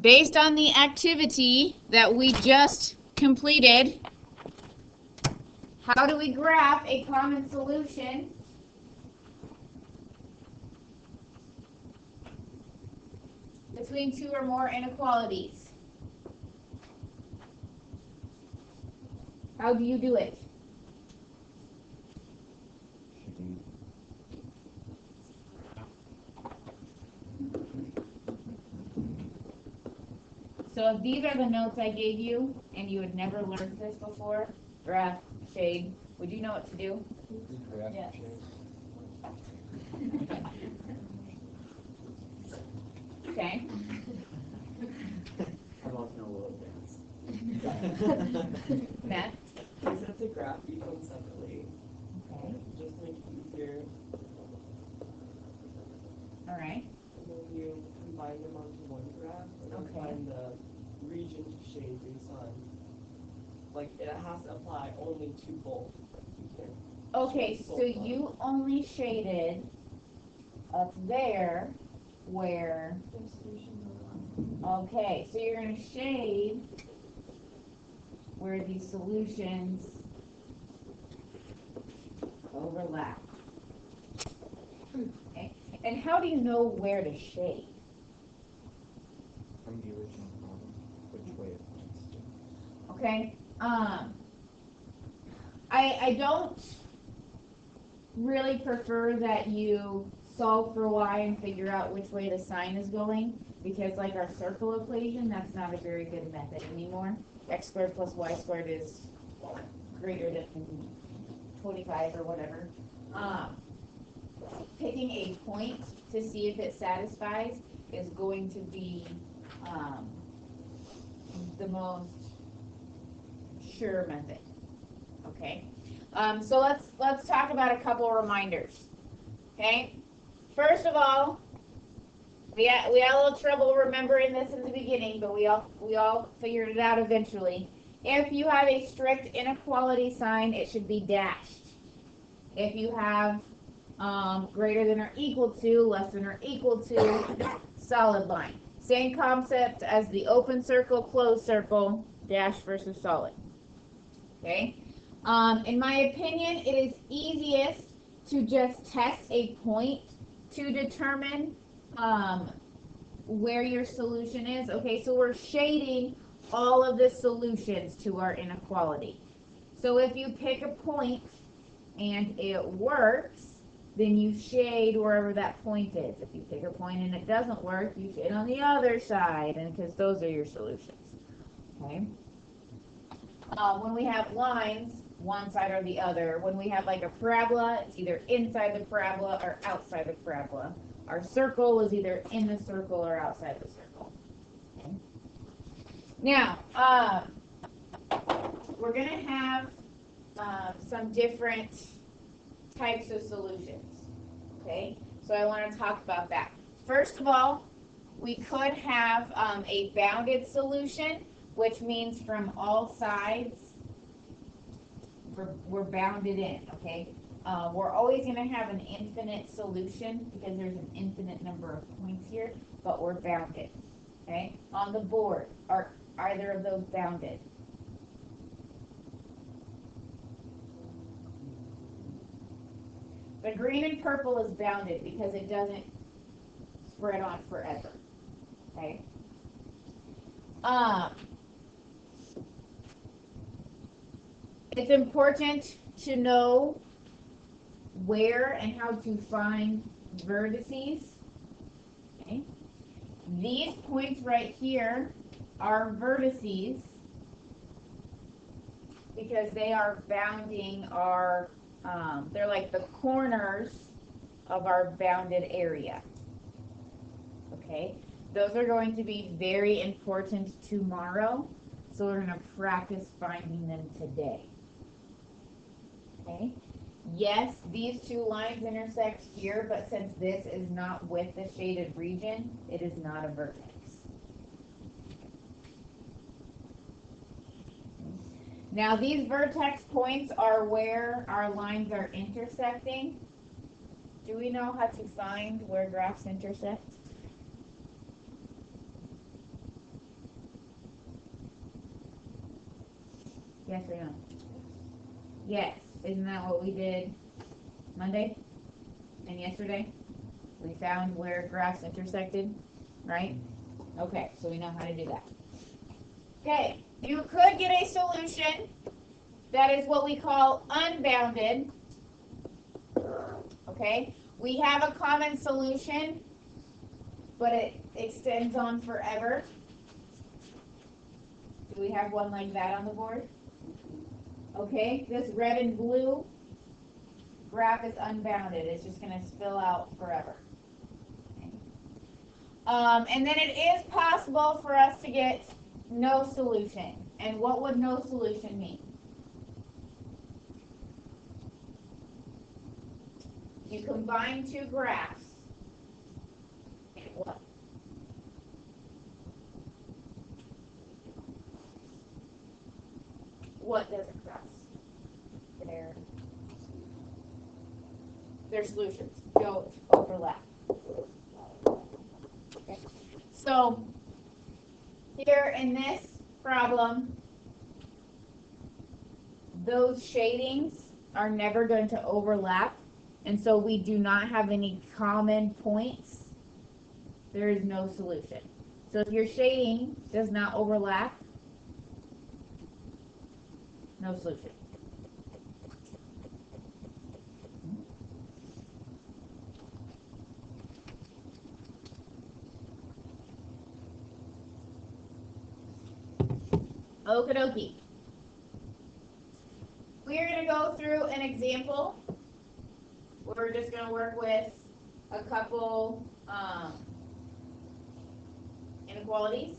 based on the activity that we just completed, how do we graph a common solution between two or more inequalities? How do you do it? So if these are the notes I gave you, and you had never learned this before, graph, shade, would you know what to do? Yes. Okay. I want to know a little dance. Matt? You have to graph each one separately. Okay. Just to make it easier. All right. And then you combine them onto one graph and then Okay. find the region to shade based on, like, it has to apply only to both. You can't Okay, shade so both you only shaded up there where, Their solutions are wrong. okay, so you're going to shade where these solutions overlap. Okay, and how do you know where to shade? From the original problem, which way it points to. Okay, I don't really prefer that you solve for y and figure out which way the sign is going, because like our circle equation, that's not a very good method anymore. X squared plus y squared is greater than 25 or whatever. Picking a point to see if it satisfies is going to be the most sure method. Okay, so let's talk about a couple reminders. Okay, first of all, we had a little trouble remembering this in the beginning, but we all figured it out eventually. If you have a strict inequality sign, it should be dashed. If you have greater than or equal to, less than or equal to, solid line. Same concept as the open circle, closed circle, dash versus solid. Okay. In my opinion, it is easiest to just test a point to determine where your solution is. Okay, so we're shading all of the solutions to our inequality. So if you pick a point and it works, then you shade wherever that point is. If you pick a point and it doesn't work, you shade on the other side, and because those are your solutions. Okay. When we have lines, one side or the other. When we have like a parabola, it's either inside the parabola or outside the parabola. Our circle is either in the circle or outside the circle. Okay. Now, we're going to have some different types of solutions. Okay, so I want to talk about that. First of all, we could have a bounded solution, which means from all sides we're bounded in. Okay, we're always going to have an infinite solution because there's an infinite number of points here, but we're bounded. Okay, on the board, are either of those bounded? The green and purple is bounded because it doesn't spread on forever. Okay. It's important to know where and how to find vertices. Okay. These points right here are vertices because they are bounding our they're like the corners of our bounded area. Okay, those are going to be very important tomorrow, so we're going to practice finding them today. Okay, yes, these two lines intersect here, but since this is not with the shaded region, it is not a vertex. Now these vertex points are where our lines are intersecting. Do we know how to find where graphs intersect? Yes or no? Yes. Isn't that what we did Monday and yesterday? We found where graphs intersected, right? Okay, so we know how to do that. Okay, you could get a solution that is what we call unbounded. Okay, we have a common solution, but it extends on forever. Do we have one like that on the board? Okay, this red and blue graph is unbounded. It's just going to spill out forever. Okay. And then it is possible for us to get no solution. And what would no solution mean? You combine two graphs. What? What does it cross? Their solutions don't overlap. Okay. So here in this problem, those shadings are never going to overlap, and so we do not have any common points. There is no solution. So if your shading does not overlap, no solution. Okie dokie. We're going to go through an example. We're just going to work with a couple inequalities.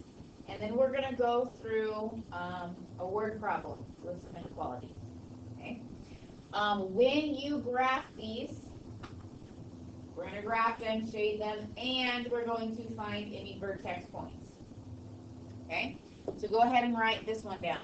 And then we're going to go through a word problem with some inequalities. Okay. When you graph these, we're going to graph them, shade them, and we're going to find any vertex points. Okay. So go ahead and write this one down.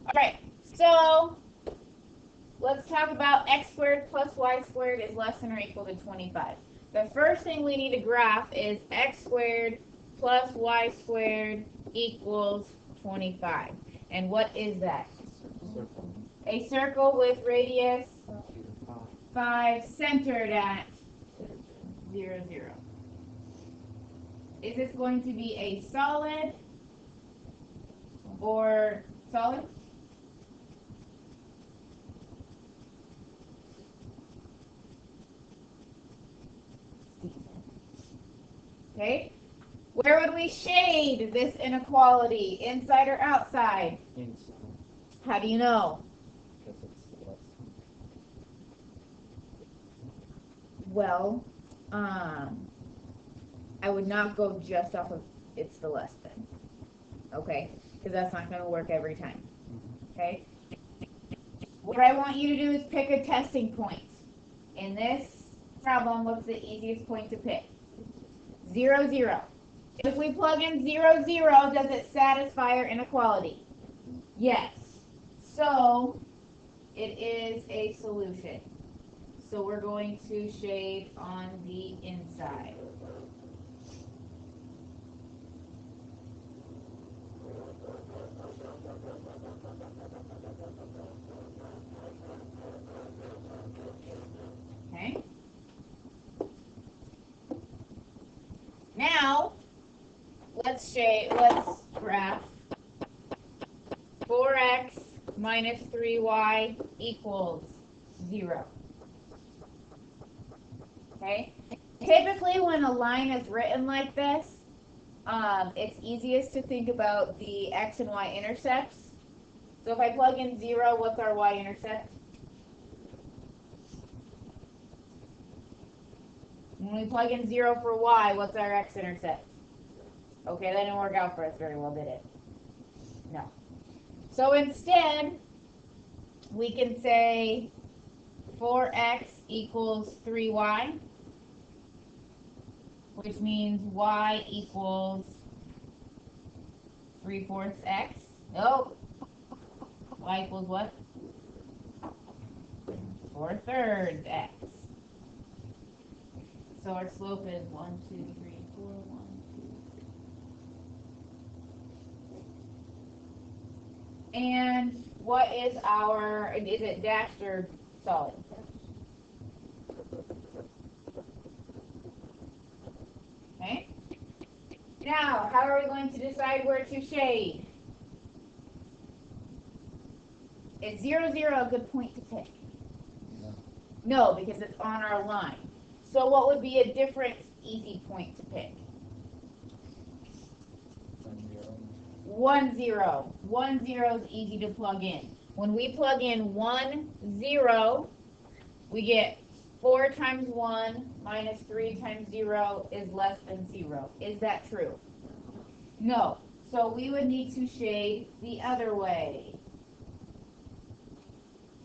Alright, so let's talk about x squared plus y squared is less than or equal to 25. The first thing we need to graph is x squared plus y squared equals 25. And what is that? Circle. A circle with radius 5. 5 centered at 0, 0. Is this going to be a solid or solid? Okay. Where would we shade this inequality? Inside or outside? Inside. How do you know? Because it's less. Well, I would not go just off of it's the less than. Okay? Because that's not going to work every time. Okay? What I want you to do is pick a testing point. In this problem, what's the easiest point to pick? 0, 0. If we plug in 0, 0, does it satisfy our inequality? Yes. So, it is a solution. So we're going to shade on the inside. Okay. Now, let's graph 4x minus 3y equals 0. Okay? Typically, when a line is written like this, it's easiest to think about the x and y intercepts. So if I plug in 0, what's our y-intercept? When we plug in 0 for y, what's our x-intercept? Okay, that didn't work out for us very well, did it? No. So instead, we can say 4x equals 3y, which means y equals 3/4 x. Nope. Y equals what? 4/3 x. So our slope is 1, 2, 3, 4, 1, 2. And what is our, is it dashed or solid? Okay. Now, how are we going to decide where to shade? Is 0, 0 a good point to pick? No, because it's on our line. So what would be a different easy point to pick? 1, 0. 1, 0 is easy to plug in. When we plug in 1, 0, we get 4 times 1 minus 3 times 0 is less than 0. Is that true? No. So we would need to shade the other way.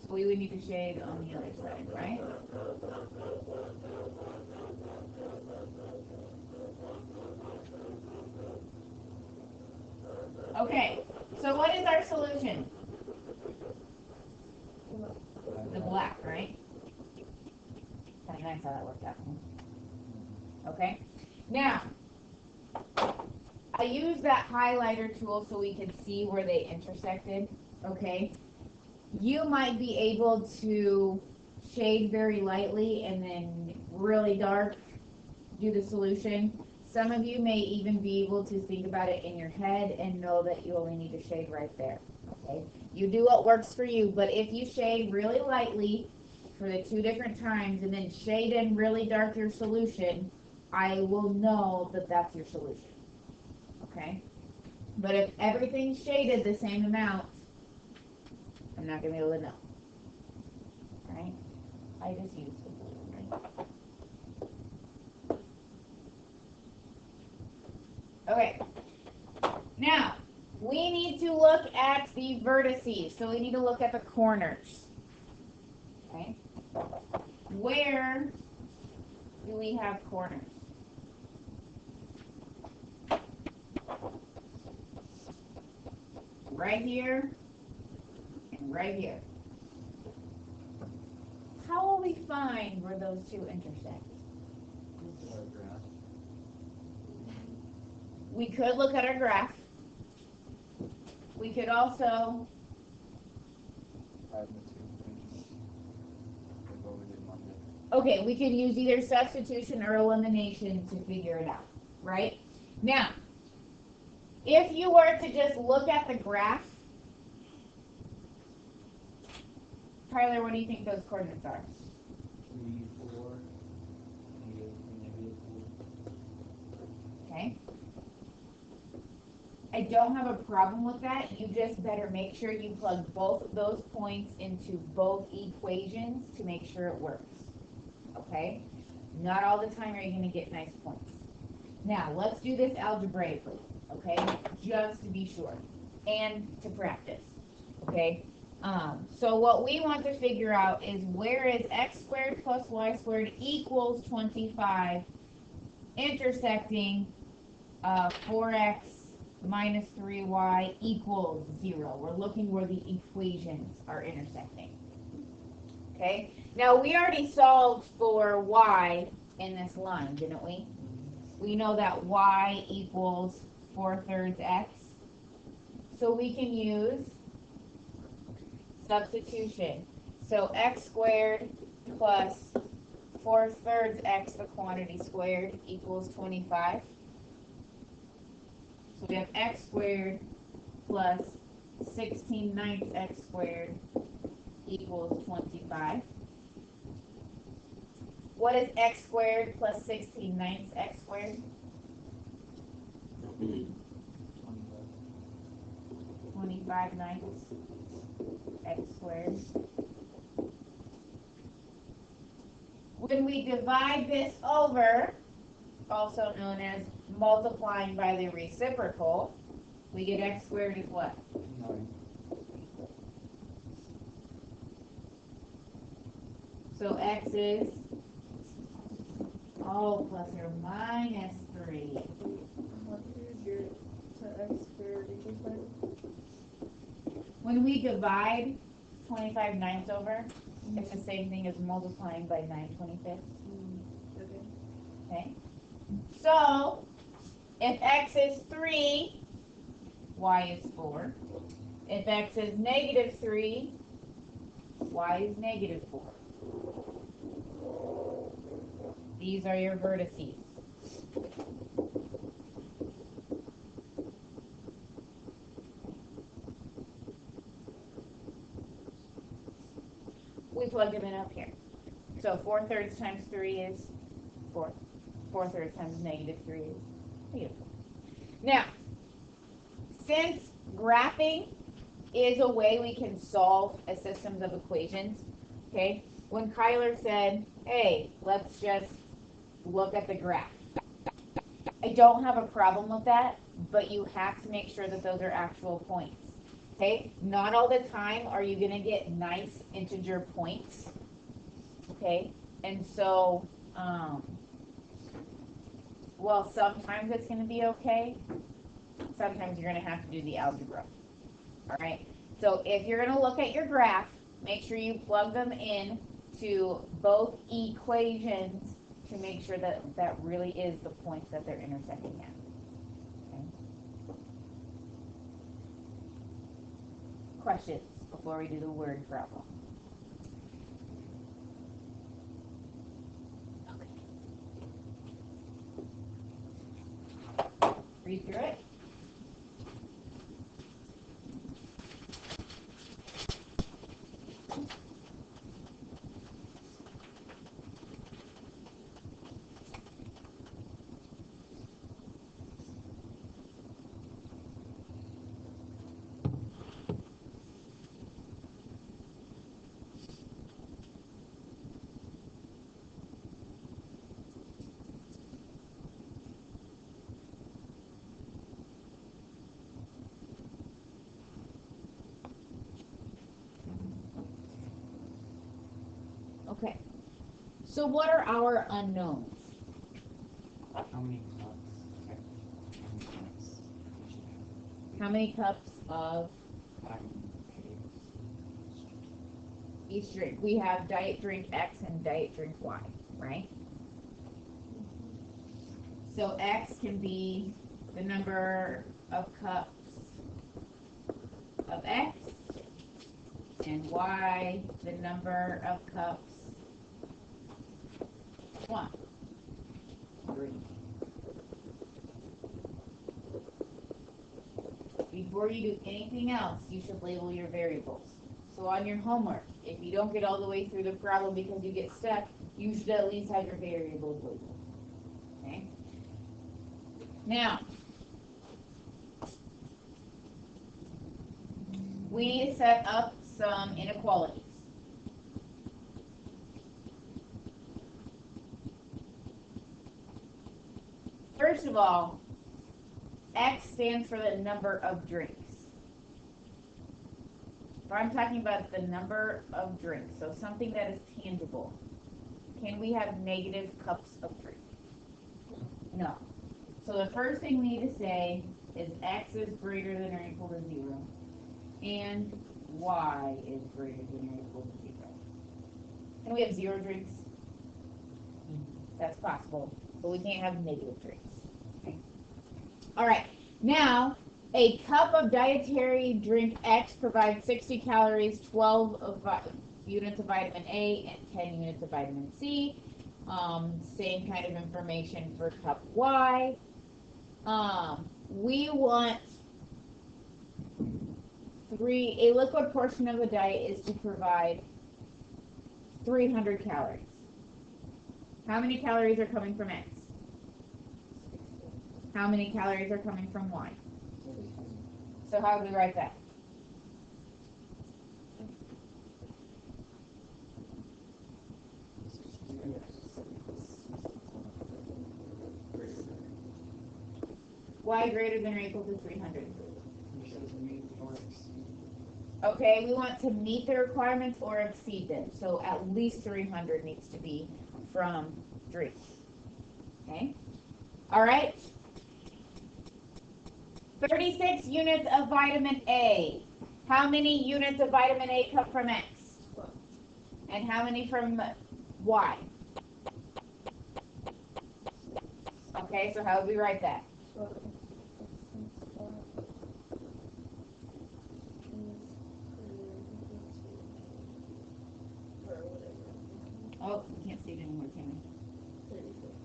So we would need to shade on the other side, right? Okay, so what is our solution? The black, right? Kind of nice how that worked out. Okay, now, I use that highlighter tool so we can see where they intersected, okay? You might be able to shade very lightly and then really dark, do the solution. Some of you may even be able to think about it in your head and know that you only need to shade right there, okay? You do what works for you, but if you shade really lightly for the 2 different times and then shade in really dark your solution, I will know that that's your solution, okay? But if everything's shaded the same amount, I'm not going to be able to know, right? I just used the blue, right? Okay, now we need to look at the vertices, so we need to look at the corners. Okay, where do we have corners? Right here and right here. How will we find where those two intersect? We could look at our graph. We could also okay, we could use either substitution or elimination to figure it out, right? Now, if you were to just look at the graph, Tyler, what do you think those coordinates are? 3, 4, negative 4. Okay. I don't have a problem with that. You just better make sure you plug both of those points into both equations to make sure it works. Okay? Not all the time are you going to get nice points. Now, let's do this algebraically, okay? Just to be sure and to practice, okay? So what we want to figure out is where is x squared plus y squared equals 25 intersecting 4x minus 3y equals 0. We're looking where the equations are intersecting. Okay? Now, we already solved for y in this line, didn't we? We know that y equals 4/3 x. So we can use substitution. So x squared plus 4/3 x, the quantity squared, equals 25. So we have x squared plus 16/9 x squared equals 25. What is x squared plus 16/9 x squared? 25/9 x squared. When we divide this over, also known as multiplying by the reciprocal, we get x squared is what? 9. So x is, oh, plus or minus 3. What is your to x squared equals 9? When we divide 25 ninths over, it's the same thing as multiplying by 9/25. Okay. Okay? So, if x is 3, y is 4. If x is negative 3, y is negative 4. These are your vertices. We plugged them in up here. So 4/3 times 3 is 4. 4/3 times negative 3 is negative 4. Now, since graphing is a way we can solve a systems of equations, okay, when Kyler said, hey, let's just look at the graph, I don't have a problem with that, but you have to make sure that those are actual points. Okay, not all the time are you going to get nice integer points. Okay, and so, well, sometimes it's going to be okay. Sometimes you're going to have to do the algebra. All right, so if you're going to look at your graph, make sure you plug them in to both equations to make sure that that really is the points that they're intersecting at. Questions before we do the word problem? Okay. Read through it. Okay. So what are our unknowns? How many cups? Okay. How many cups we should have? How many cups of each drink? We have diet drink X and diet drink Y, right? So X can be the number of cups of X, and Y the number of cups Y. 3. Before you do anything else, you should label your variables. So on your homework, if you don't get all the way through the problem because you get stuck, you should at least have your variables labeled. Okay? Now, we need to set up some inequalities. First of all, X stands for the number of drinks. So I'm talking about the number of drinks, so something that is tangible. Can we have negative cups of drink? No. So the first thing we need to say is X is greater than or equal to 0, and Y is greater than or equal to 0. Can we have 0 drinks? That's possible, but we can't have negative drinks. Okay. All right. Now, a cup of dietary drink X provides 60 calories, 12 units of vitamin A, and 10 units of vitamin C. Same kind of information for cup Y. We want a liquid portion of the diet is to provide 300 calories. How many calories are coming from X? How many calories are coming from Y? So how do we write that? Y greater than or equal to 300. Okay, we want to meet the requirements or exceed them. So at least 300 needs to be from drink. Okay? All right? 36 units of vitamin A. How many units of vitamin A come from X? And how many from Y? Okay, so how would we write that? Oh, you can't see it anymore, can you?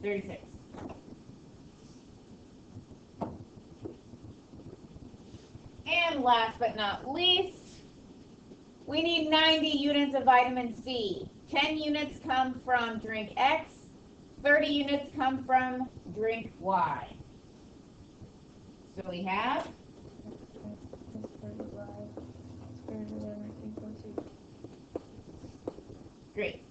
36. And last but not least, we need 90 units of vitamin C. 10 units come from drink X, 30 units come from drink Y. So we have great.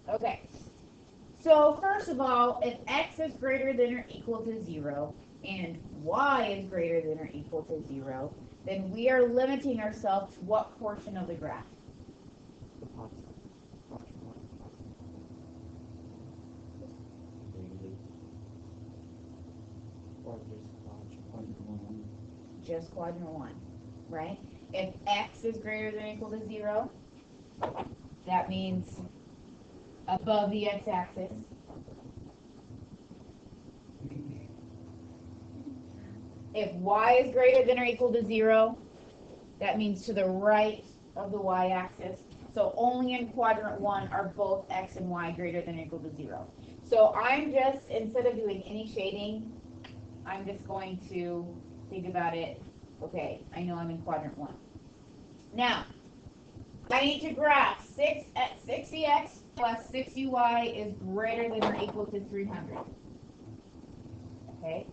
Okay. So first of all, if X is greater than or equal to 0 and Y is greater than or equal to 0, then we are limiting ourselves to what portion of the graph? The pot size. Daily. Or Just quadrant 1, right? If X is greater than or equal to 0, that means above the x-axis. If Y is greater than or equal to 0, that means to the right of the y-axis. So only in quadrant 1 are both X and Y greater than or equal to 0. So I'm just, instead of doing any shading, I'm just going to think about it. Okay, I know I'm in quadrant 1. Now, I need to graph 60x plus 60y is greater than or equal to 300. Okay,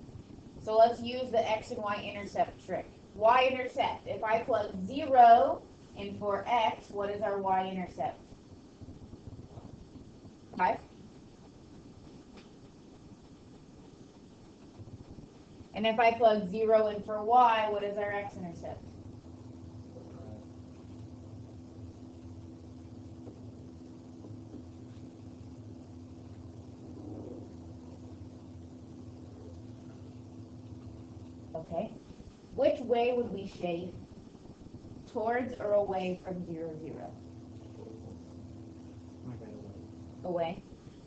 so let's use the x and y intercept trick. Y-intercept, if I plug 0 in for x, what is our y-intercept? 5. And if I plug 0 in for y, what is our x-intercept? Okay. Which way would we shade? Towards or away from 0, 0? Away.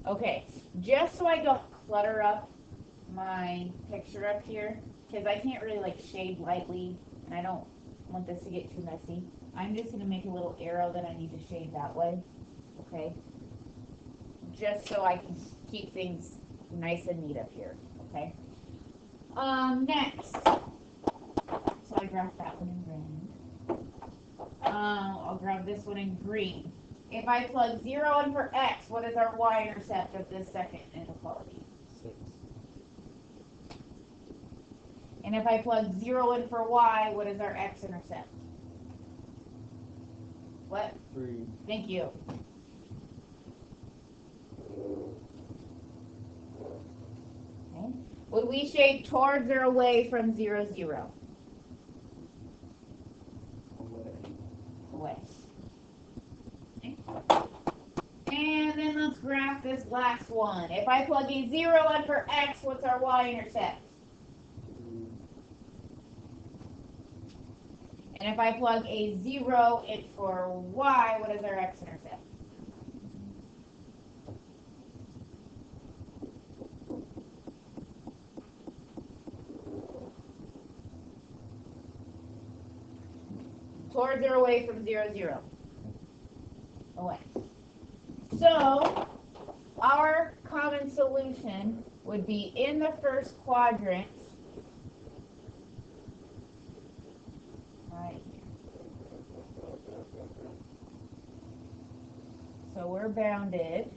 Okay. Just so I don't clutter up my picture up here, because I can't really like shade lightly, and I don't want this to get too messy. I'm just going to make a little arrow that I need to shade that way. Okay. Just so I can keep things nice and neat up here. Okay. Next. So I graphed that one in red. I'll grab this one in green. If I plug 0 in for x, what is our y-intercept of this second inequality? 6. And if I plug 0 in for y, what is our x-intercept? What? 3. Thank you. Okay. Would we shade towards or away from 0, 0? Away. Okay. And then let's graph this last one. If I plug a 0 in for x, what's our y-intercept? And if I plug a 0 in for y, what is our x-intercept? Towards or away from 0, 0? Away. So, our common solution would be in the first quadrant, right here. So we're bounded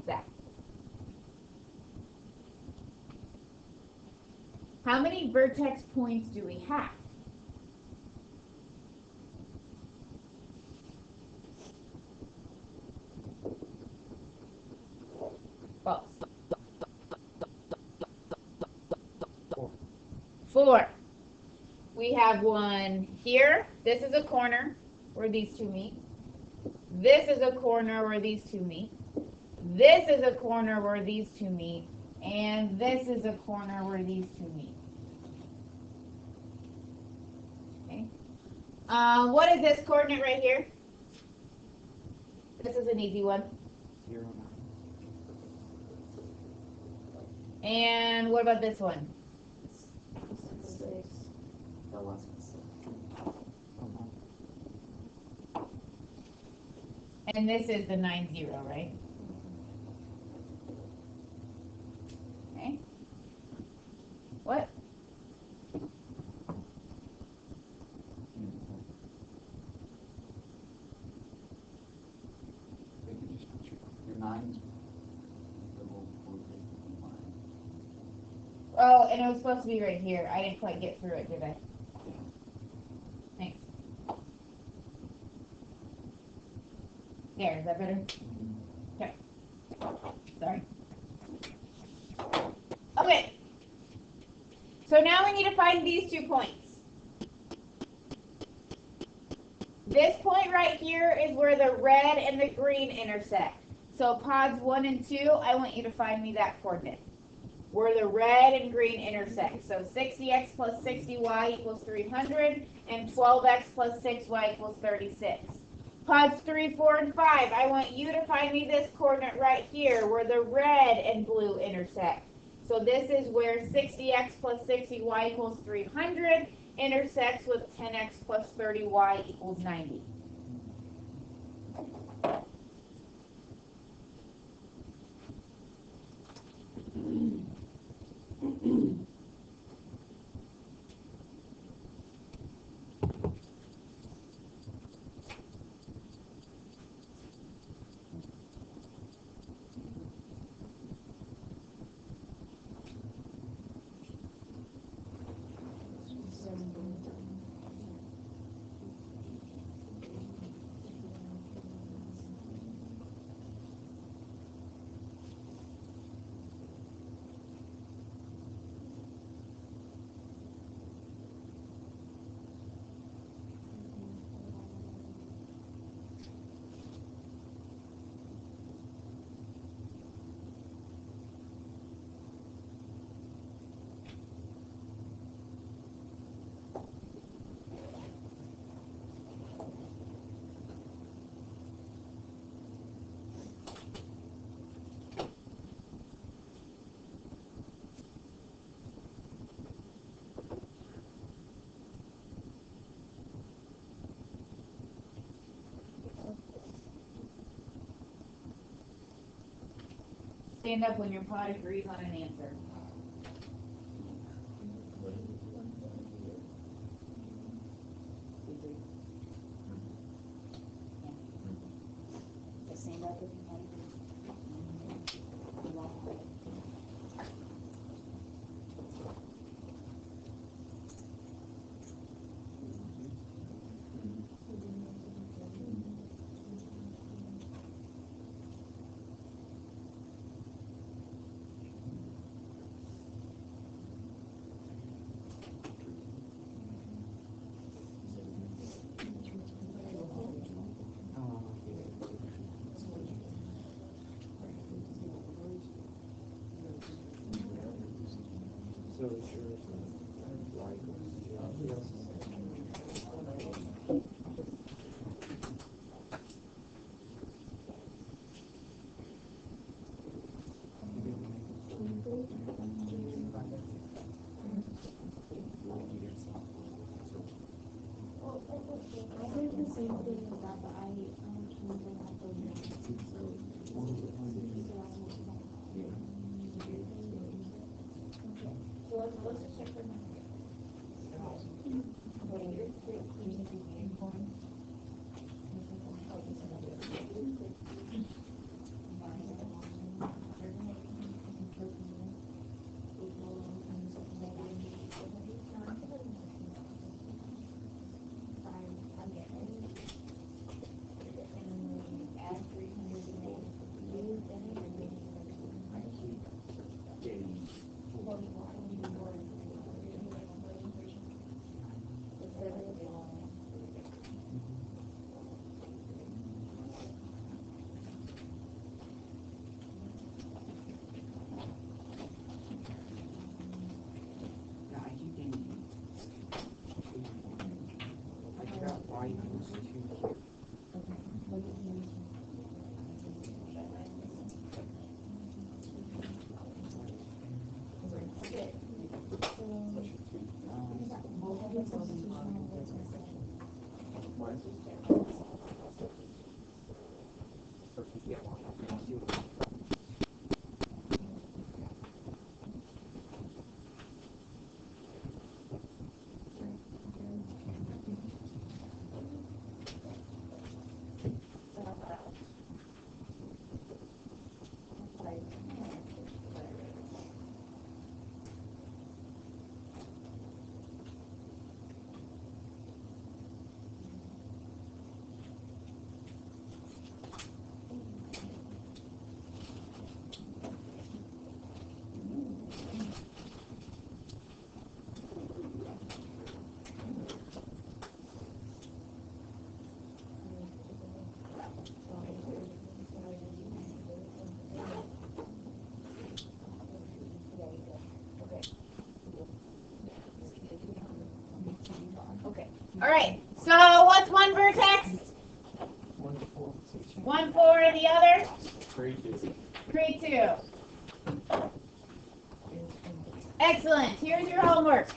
that. How many vertex points do we have? 4. We have one here. This is a corner where these two meet. This is a corner where these two meet. This is a corner where these two meet. And this is a corner where these two meet. Okay. What is this coordinate right here? This is an easy one. 0, 9. And what about this one? 6. The last one, 6. Oh, no. And this is the 9, 0, right? Okay. What? They could just put your 9's the whole line. Oh, and it was supposed to be right here. I didn't quite get through it, did I? Thanks. There, is that better? Okay. Sorry. Okay. So now we need to find these 2 points. This point right here is where the red and the green intersect. So pods 1 and 2, I want you to find me that coordinate, where the red and green intersect. So 60x plus 60y equals 300, and 12x plus 6y equals 36. Pods 3, 4, and 5, I want you to find me this coordinate right here, where the red and blue intersect. So this is where 60x plus 60y equals 300 intersects with 10x plus 30y equals 90. Stand up when your pod agrees on an answer. So stand up if you want to. So it's yours, like, I heard the same thing as that, but I can't bring up the names. So let's just check for now. I keep getting Okay. All right. So what's one vertex? 1, 4, and the other? 3, 2. 3, 2. Excellent. Here's your homework.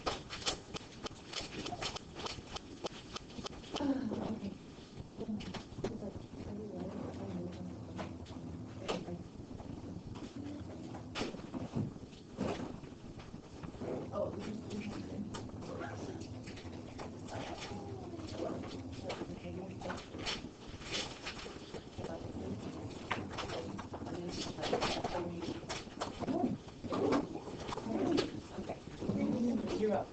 You're up.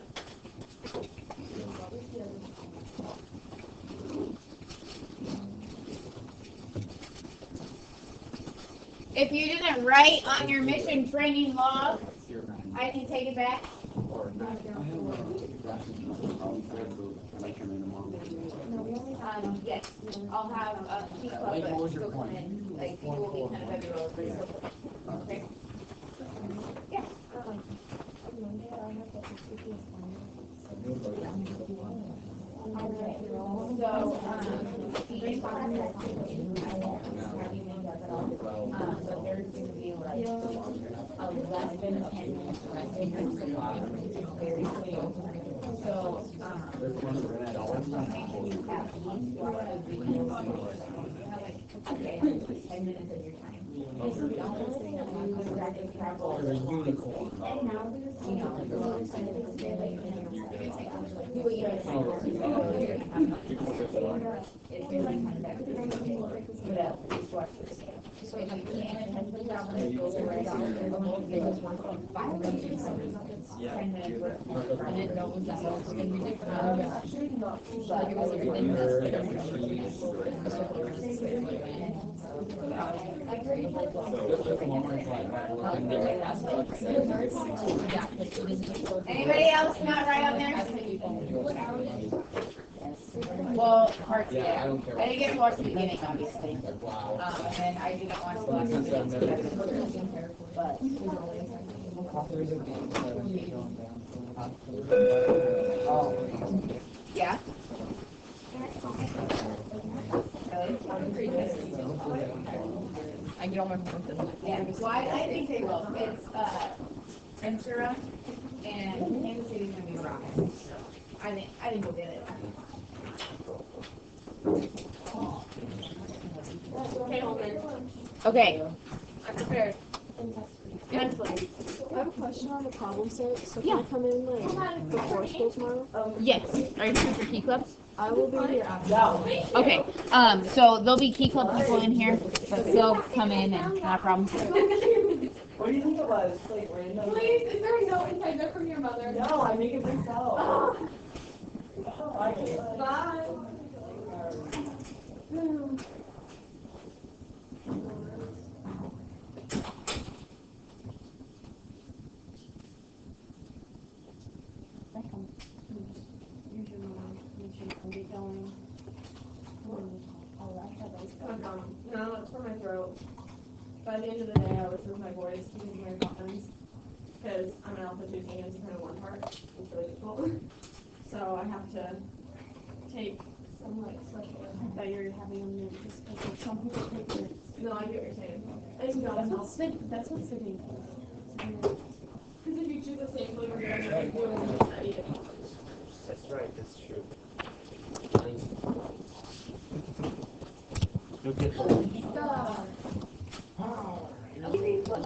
If you didn't write on your mission training log, I can take it back. Yes, I'll have a key club, but still come in. Like, people will be kind of everywhere. Okay. Yeah. Monday, I'll have to speak to So there's going to be like 11 attendance very clear. So, okay, 10 minutes of your time. So if you can't attend the job, it goes right out. It was 1.5 minutes. 10 minutes worth. I didn't know it was that long. But it was within Anybody else not right on there? Well, parts, yeah. I didn't get to watch the beginning, obviously. And then I didn't watch the last one. But. Yeah. I get all my phone. Yeah, well, I think they will. It's, Ventura and Kansas City's gonna be rocking. I think we'll get it. Okay, Holman. Okay. I'm prepared. Mentally. I have a question on the problem set. So can I come in like before school tomorrow? Yes. Are you here for key clubs? I will be here after. Okay. So there'll be key club people in here, but they'll come in and not a problem. What do you think it was? Like random? Please, is there no inside note from your mother? No, I make it myself. Bye. No, it's for my throat. By the end of the day, I listen to my voice because of my conference. Because I'm an alpha 2 and it's kind of one part. It's really difficult. So I have to take some like special that you're having on me just because like, some people take it. No, I get what you're saying. It's that's what sitting is. Because if you choose the same flavor, you're going to do it. Right, that's true. You'll get old.